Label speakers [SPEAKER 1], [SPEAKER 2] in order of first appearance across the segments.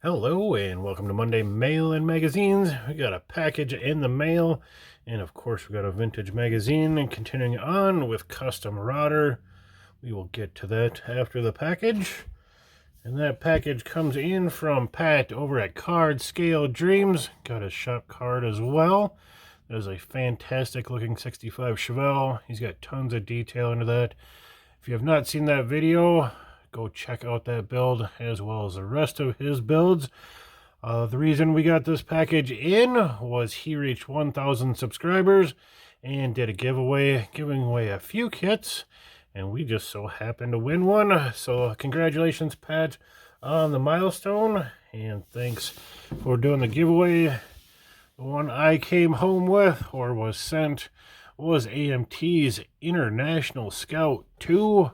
[SPEAKER 1] Hello and welcome to Monday Mail and Magazines. We got a package in the mail, and of course we got a vintage magazine. And continuing on with custom router, we will get to that after the package. And that package comes in from Pat over at Card Scale Dreams. Got his shop card as well. That is a fantastic looking 65 Chevelle. He's got tons of detail into that. If you have not seen that video, go check out that build as well as the rest of his builds. The reason we got this package in was he reached 1,000 subscribers and did a giveaway, giving away a few kits, and we just so happened to win one. So congratulations, Pat, on the milestone, and thanks for doing the giveaway. The one I came home with, or was sent, was AMT's International Scout 2.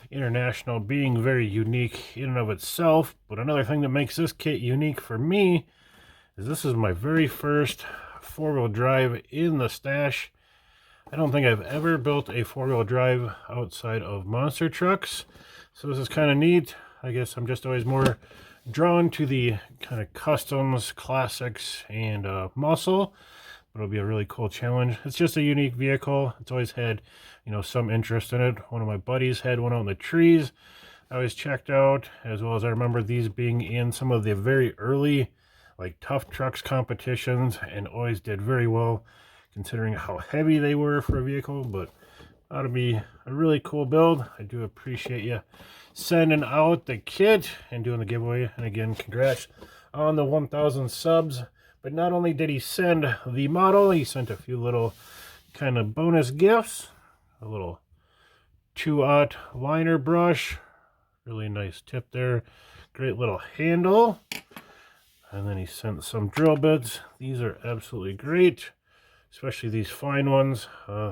[SPEAKER 1] International being very unique in and of itself, but another thing that makes this kit unique for me is this is my very first four-wheel drive in the stash. I don't think I've ever built a four-wheel drive outside of monster trucks, so this is kind of neat. I guess I'm just always more drawn to the kind of customs, classics, and muscle. It'll be a really cool challenge. It's just a unique vehicle. It's always had, some interest in it. One of my buddies had one out in the trees I always checked out, as well as I remember these being in some of the very early, like, tough trucks competitions, and always did very well considering how heavy they were for a vehicle. But ought to be a really cool build. I do appreciate you sending out the kit and doing the giveaway. And again, congrats on the 1,000 subs. But not only did he send the model, he sent a few little kind of bonus gifts. A little 2-aught liner brush. Really nice tip there. Great little handle. And then he sent some drill bits. These are absolutely great. Especially these fine ones.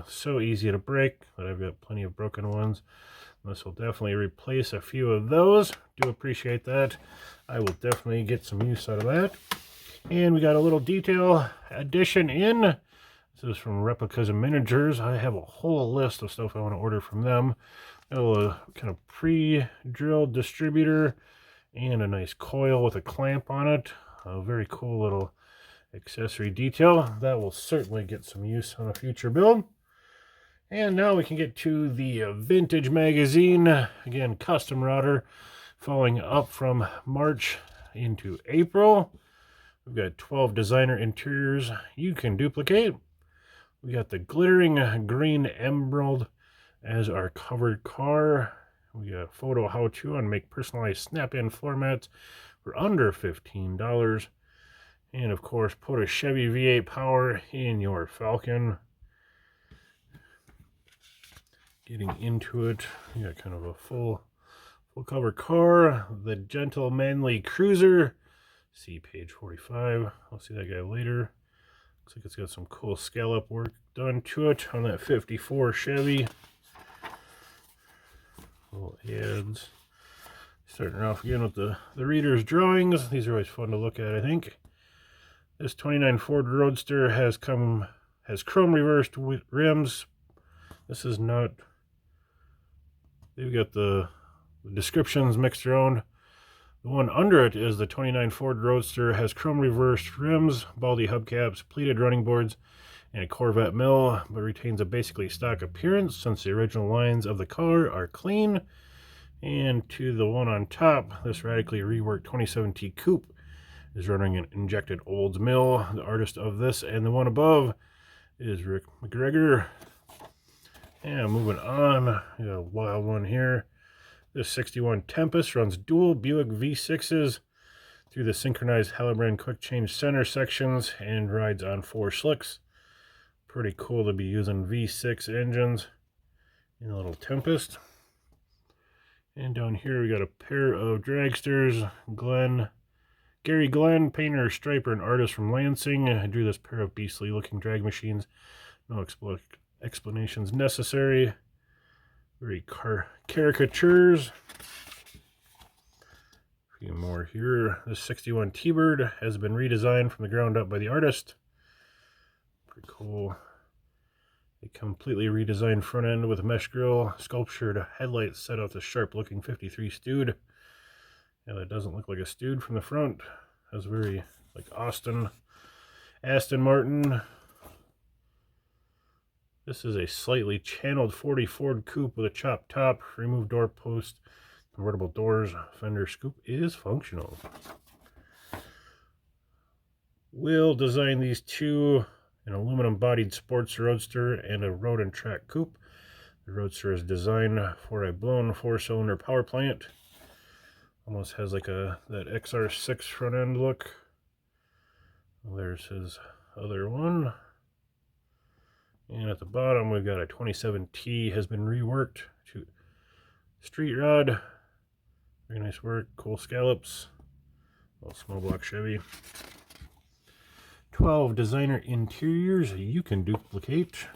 [SPEAKER 1] So easy to break, but I've got plenty of broken ones. This will definitely replace a few of those. Do appreciate that. I will definitely get some use out of that. And we got a little detail addition in. This is from Replicas and Miniatures. I have a whole list of stuff I want to order from them. Got a little kind of pre-drilled distributor and a nice coil with a clamp on it. A very cool little accessory detail. That will certainly get some use on a future build. And now we can get to the vintage magazine. Again, custom router, following up from March into April. We've got 12 designer interiors you can duplicate. We got the glittering green emerald as our covered car. We got a photo how-to on make personalized snap-in floor mats for under $15. And of course, put a Chevy V8 power in your Falcon. Getting into it, we got kind of a full cover car. The gentle manly cruiser. See page 45. I'll see that guy later. Looks like it's got some cool scallop work done to it on that 54 Chevy. Little ads. Starting off again with the reader's drawings. These are always fun to look at, I think. This 29 Ford Roadster has chrome reversed rims. This is not... They've got the descriptions mixed their own. The one under it is the 29 Ford Roadster, has chrome reversed rims, baldy hubcaps, pleated running boards, and a Corvette mill, but retains a basically stock appearance since the original lines of the car are clean. And to the one on top, this radically reworked 2017 Coupe is running an injected Olds mill. The artist of this and the one above is Rick McGregor. And moving on, we got a wild one here. This 61 Tempest runs dual Buick V6s through the synchronized Halibran quick change center sections and rides on 4 slicks. Pretty cool to be using V6 engines in a little Tempest. And down here we got a pair of dragsters. Gary Glenn, painter, striper, and artist from Lansing. I drew this pair of beastly looking drag machines. No explanations necessary. Very caricatures. A few more here. This 61 T-Bird has been redesigned from the ground up by the artist. Pretty cool. A completely redesigned front end with a mesh grille, sculptured headlights set off the sharp looking 53 Stewed. Yeah, that doesn't look like a Stewed from the front. That's very like Aston Martin. This is a slightly channeled 40 Ford Coupe with a chopped top, removed door post, convertible doors. Fender scoop is functional. We'll design these two: an aluminum bodied sports roadster and a road and track coupe. The roadster is designed for a blown 4-cylinder power plant. Almost has like that XR6 front end look. There's his other one. And at the bottom, we've got a 27T has been reworked to street rod. Very nice work, cool scallops. Little small block Chevy. 12 designer interiors you can duplicate.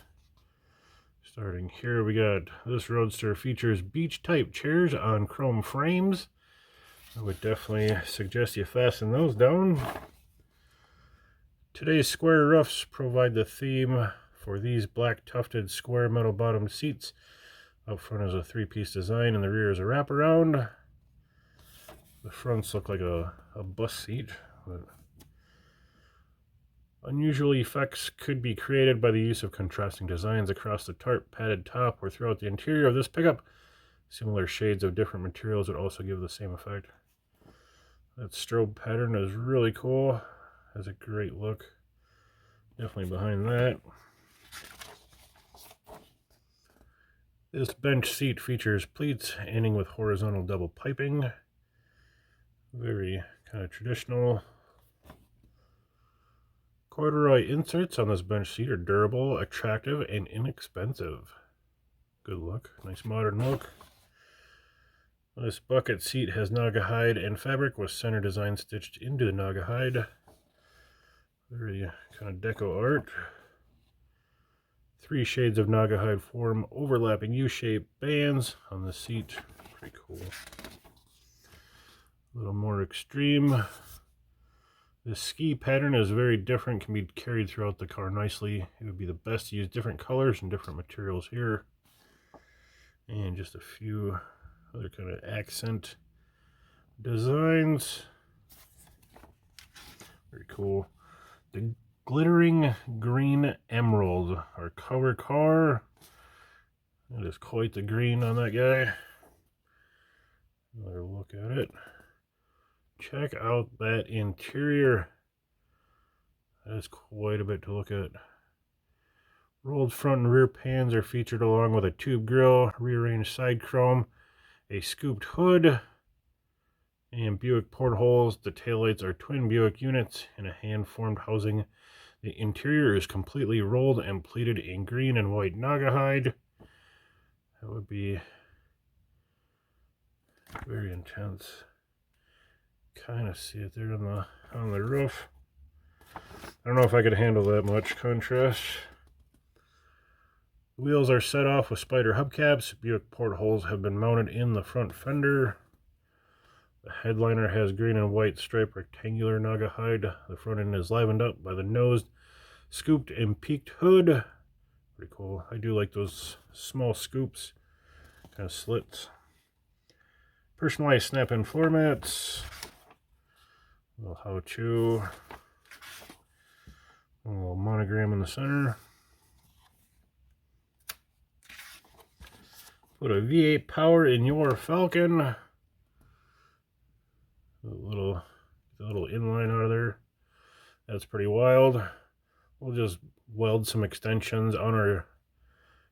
[SPEAKER 1] Starting here, we got this roadster features beach type chairs on chrome frames. I would definitely suggest you fasten those down. Today's square roofs provide the theme for these black tufted square metal bottomed seats. Up front is a 3-piece design and the rear is a wraparound. The fronts look like a bus seat. But unusual effects could be created by the use of contrasting designs across the tarp, padded top, or throughout the interior of this pickup. Similar shades of different materials would also give the same effect. That strobe pattern is really cool. Has a great look. Definitely behind that. This bench seat features pleats ending with horizontal double piping. Very kind of traditional. Corduroy inserts on this bench seat are durable, attractive, and inexpensive. Good look. Nice modern look. This bucket seat has naga hide and fabric with center design stitched into the naga hide. Very kind of deco art. 3 shades of naga hide form overlapping U-shaped bands on the seat. Pretty cool. A little more extreme. This ski pattern is very different, can be carried throughout the car nicely. It would be the best to use different colors and different materials here. And just a few other kind of accent designs. Very cool. The glittering green Emerald, our cover car. That is quite the green on that guy. Another look at it. Check out that interior. That is quite a bit to look at. Rolled front and rear pans are featured along with a tube grille, rearranged side chrome, a scooped hood, and Buick portholes. The taillights are twin Buick units in a hand-formed housing. The interior is completely rolled and pleated in green and white naga hide. That would be very intense. Kind of see it there on the roof. I don't know if I could handle that much contrast. The wheels are set off with spider hubcaps. Buick portholes have been mounted in the front fender. The headliner has green and white striped rectangular naga hide. The front end is livened up by the nosed, scooped and peaked hood. Pretty cool. I do like those small scoops, kind of slits. Personalized snap-in floor mats. A little how-to. A little monogram in the center. Put a V8 power in your Falcon. A little inline out of there. That's pretty wild. We'll just weld some extensions on our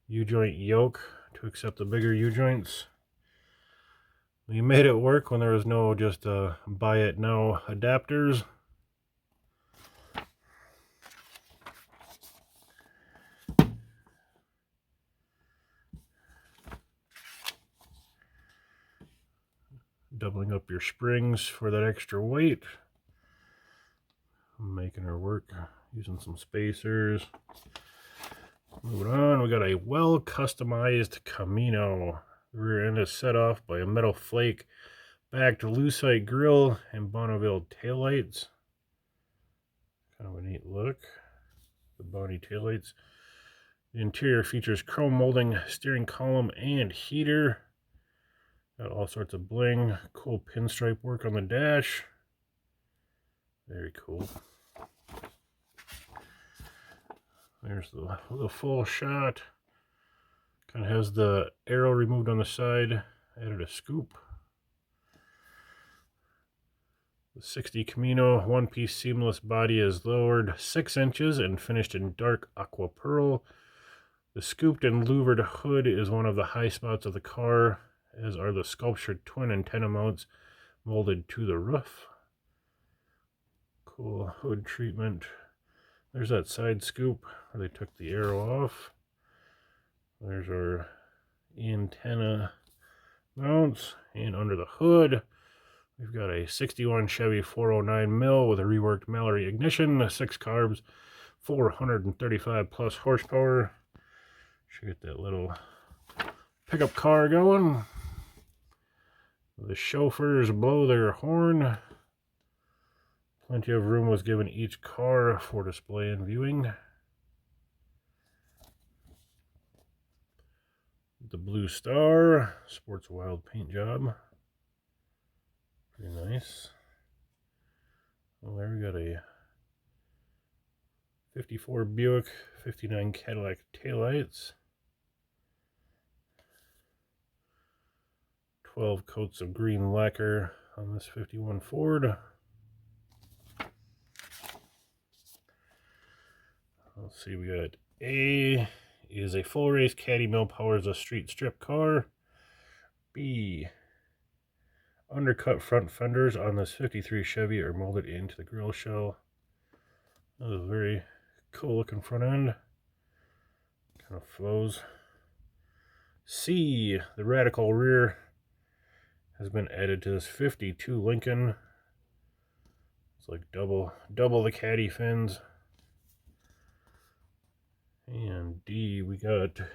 [SPEAKER 1] U-joint yoke to accept the bigger U-joints. We made it work when there was no just buy it now adapters. Doubling up your springs for that extra weight. I'm making her work using some spacers. Moving on, we got a well customized Camino. The rear end is set off by a metal flake, backed lucite grille, and Bonneville taillights. Kind of a neat look. The Bonnie taillights. The interior features chrome molding, steering column, and heater. Got all sorts of bling, cool pinstripe work on the dash. Very cool. There's the full shot. Kind of has the arrow removed on the side. Added a scoop. The 60 Camino one-piece seamless body is lowered 6 inches and finished in dark aqua pearl. The scooped and louvered hood is one of the high spots of the car, as are the sculptured twin antenna mounts molded to the roof. Cool hood treatment. There's that side scoop where they took the arrow off. There's our antenna mounts, and under the hood we've got a 61 Chevy 409 mil with a reworked Mallory ignition, 6 carbs, 435 plus horsepower. Should get that little pickup car going. The chauffeurs blow their horn. Plenty of room was given each car for display and viewing. The Blue Star sports a wild paint job. Pretty nice. Well, there we got a 54 Buick, 59 Cadillac taillights. 12 coats of green lacquer on this 51 Ford. Let's see, we got A is a full race caddy mill powers a street strip car. B, undercut front fenders on this 53 Chevy are molded into the grill shell. That is a very cool looking front end. Kind of flows. C, the radical rear has been added to this 52 Lincoln. It's like double the caddy fins. And D, we got this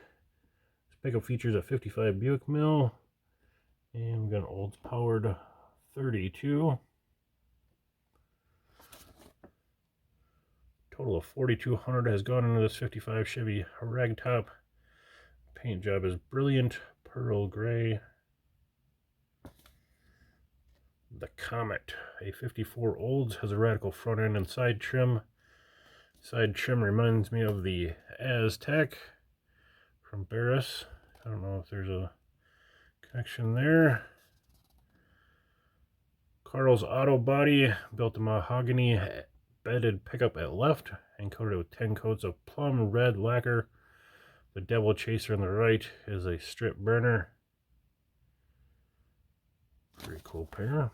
[SPEAKER 1] pickup features a 55 Buick mill, and we got an Olds powered 32. Total of $4,200 has gone into this 55 Chevy ragtop. Paint job is brilliant pearl gray. The Comet, a 54 Olds, has a radical front end and side trim. Side trim reminds me of the Aztec from Barris. I don't know if there's a connection there. Carl's Auto Body built a mahogany bedded pickup at left and coated it with 10 coats of plum red lacquer. The Devil Chaser on the right is a strip burner. Pretty cool pair.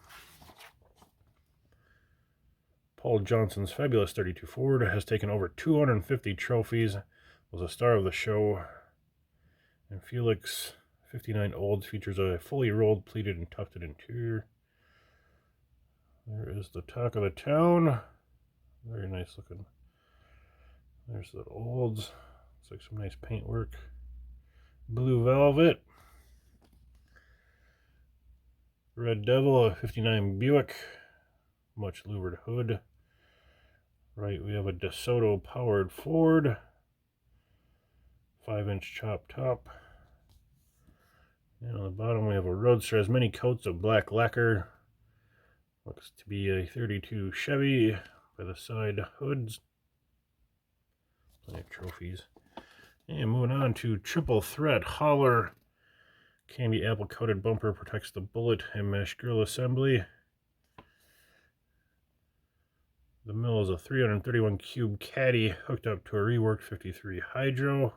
[SPEAKER 1] Paul Johnson's fabulous 32 Ford has taken over 250 trophies, was a star of the show, and Felix 59 Olds features a fully rolled, pleated, and tufted interior. There is the talk of the town. Very nice looking. There's the Olds. Looks like some nice paint work. Blue velvet. Red Devil, a 59 Buick. Much louvered hood. Right, we have a DeSoto powered Ford. 5-inch chop top. And on the bottom we have a Roadster, has many coats of black lacquer. Looks to be a 32 Chevy by the side hoods. Plenty of trophies. And moving on to triple threat Holler. Candy apple coated bumper protects the bullet and mesh grill assembly. The mill is a 331 cube caddy hooked up to a reworked 53 Hydro.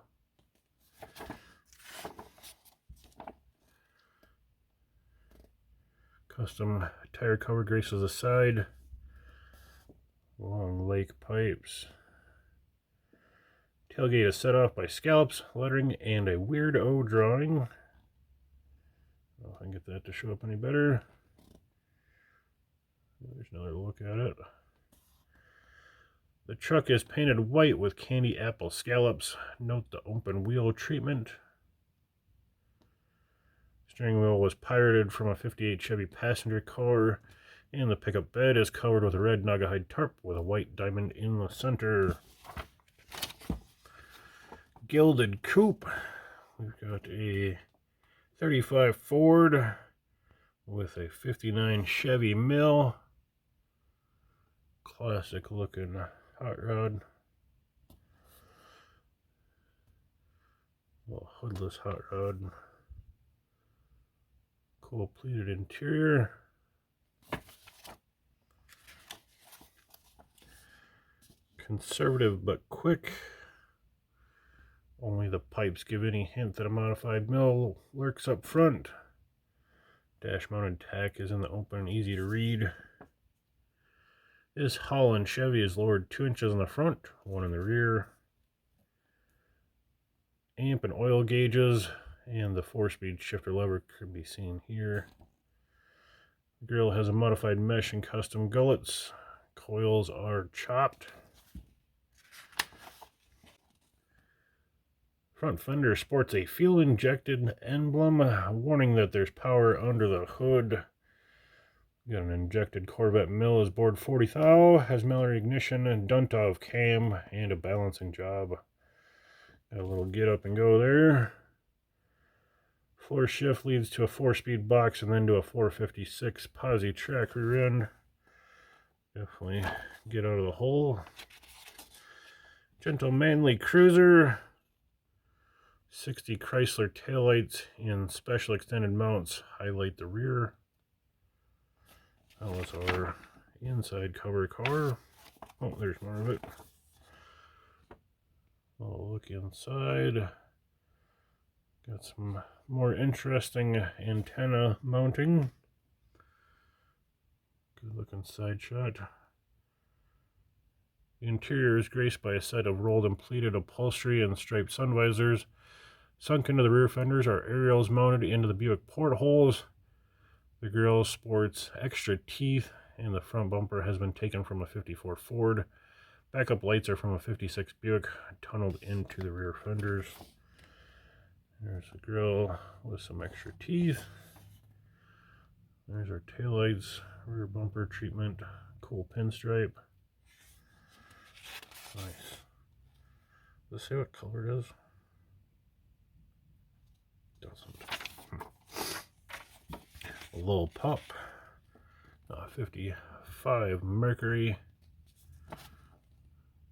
[SPEAKER 1] Custom tire cover graces the side. Long lake pipes. Tailgate is set off by scallops, lettering, and a weirdo drawing. I don't know if I can get that to show up any better. There's another look at it. The truck is painted white with candy apple scallops. Note the open wheel treatment. Steering wheel was pirated from a 58 Chevy passenger car, and the pickup bed is covered with a red Naugahyde tarp with a white diamond in the center. Gilded coupe. We've got a 35 Ford with a 59 Chevy mill. Classic looking hot rod. Little hoodless hot rod. Cool pleated interior. Conservative but quick. Only the pipes give any hint that a modified mill lurks up front. Dash mounted tack is in the open, easy to read. This Holler Chevy is lowered 2 inches in the front, 1 in the rear. Amp and oil gauges, and the 4-speed shifter lever could be seen here. The grill has a modified mesh and custom gullets. Coils are chopped. Front fender sports a fuel-injected emblem, warning that there's power under the hood. Got an injected Corvette mill is bored 40 thou, has Mallory ignition, and Duntov cam, and a balancing job. Got a little get up and go there. Floor shift leads to a 4-speed box and then to a 456 posi track rear end. Definitely get out of the hole. Gentle manly cruiser. 60 Chrysler taillights in special extended mounts highlight the rear. That was our inside cover car. Oh, there's more of it. I'll look inside. Got some more interesting antenna mounting. Good looking side shot. The interior is graced by a set of rolled and pleated upholstery and striped sun visors. Sunk into the rear fenders are aerials mounted into the Buick portholes. The grille sports extra teeth, and the front bumper has been taken from a 54 Ford. Backup lights are from a 56 Buick, tunneled into the rear fenders. There's the grille with some extra teeth. There's our taillights, rear bumper treatment, cool pinstripe. Nice. Does it say what color it is? Doesn't. A little pup. 55 Mercury.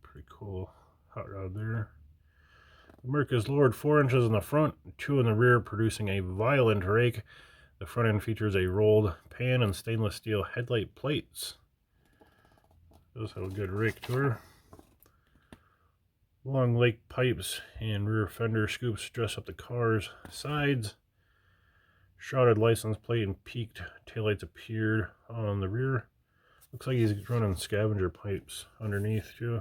[SPEAKER 1] Pretty cool hot rod there. The Merc is lowered 4 inches in the front, 2 in the rear, producing a violent rake. The front end features a rolled pan and stainless steel headlight plates. Does have a good rake to her. Long lake pipes and rear fender scoops dress up the car's sides. Shrouded license plate and peaked taillights appeared on the rear. Looks like he's running scavenger pipes underneath too.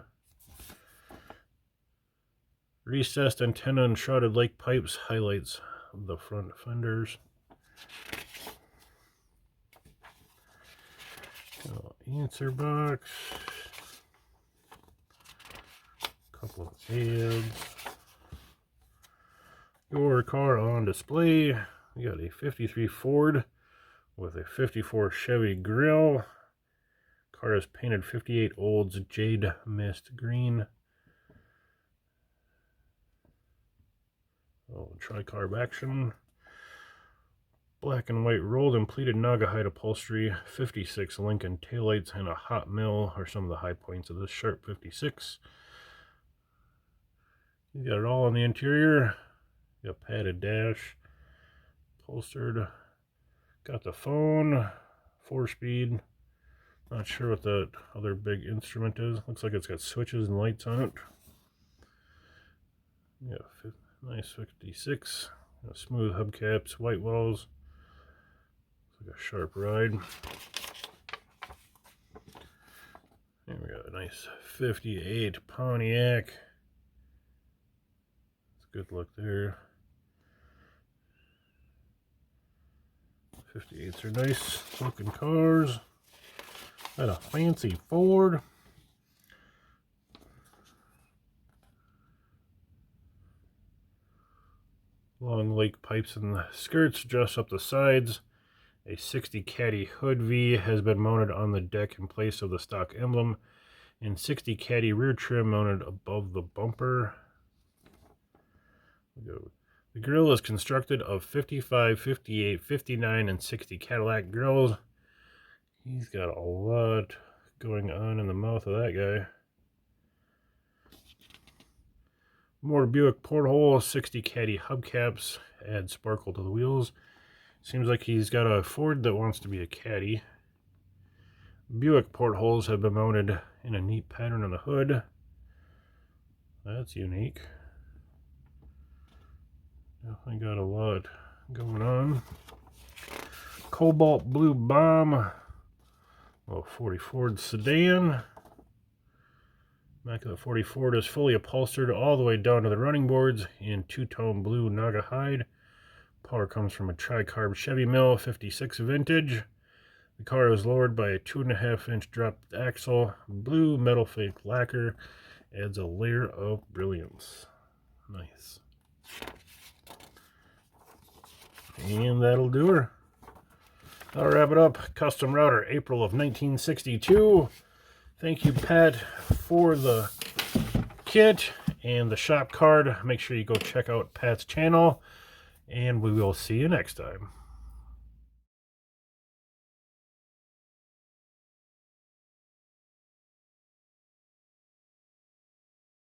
[SPEAKER 1] Recessed antenna and shrouded lake pipes highlights the front fenders. Answer box. Couple of ads. Your car on display. We got a 53 Ford with a 54 Chevy grill. Car is painted 58 Olds Jade Mist Green. Oh, tri-carb action. Black and white rolled and pleated Naugahyde upholstery. 56 Lincoln taillights and a hot mill are some of the high points of this sharp 56. You got it all on the interior. You got padded dash, upholstered. Got the phone, 4-speed. Not sure what that other big instrument is. Looks like it's got switches and lights on it. Yeah, nice 56. Smooth hubcaps, white walls. Looks like a sharp ride. And we got a nice 58 Pontiac. Good look there. 58s are nice looking cars. Got a fancy Ford. Long lake pipes and the skirts dress up the sides. A 60 Caddy hood V has been mounted on the deck in place of the stock emblem, and 60 Caddy rear trim mounted above the bumper. The The grille is constructed of 55, 58, 59, and 60 Cadillac grills. He's got a lot going on in the mouth of that guy. More Buick porthole, 60 Caddy hubcaps, add sparkle to the wheels. Seems like he's got a Ford that wants to be a Caddy. Buick portholes have been mounted in a neat pattern on the hood. That's unique. Definitely got a lot going on. Cobalt blue bomb. Well, 40 Ford sedan. Immaculate 40 Ford is fully upholstered all the way down to the running boards in two-tone blue Naga hide. Power comes from a tri-carb Chevy mill 56 vintage. The car is lowered by a 2.5-inch drop axle. Blue metal fake lacquer adds a layer of brilliance. Nice. And that'll do her. I'll wrap it up. Custom router, April of 1962. Thank you, Pat, for the kit and the shop card. Make sure you go check out Pat's channel, and we will see you next time.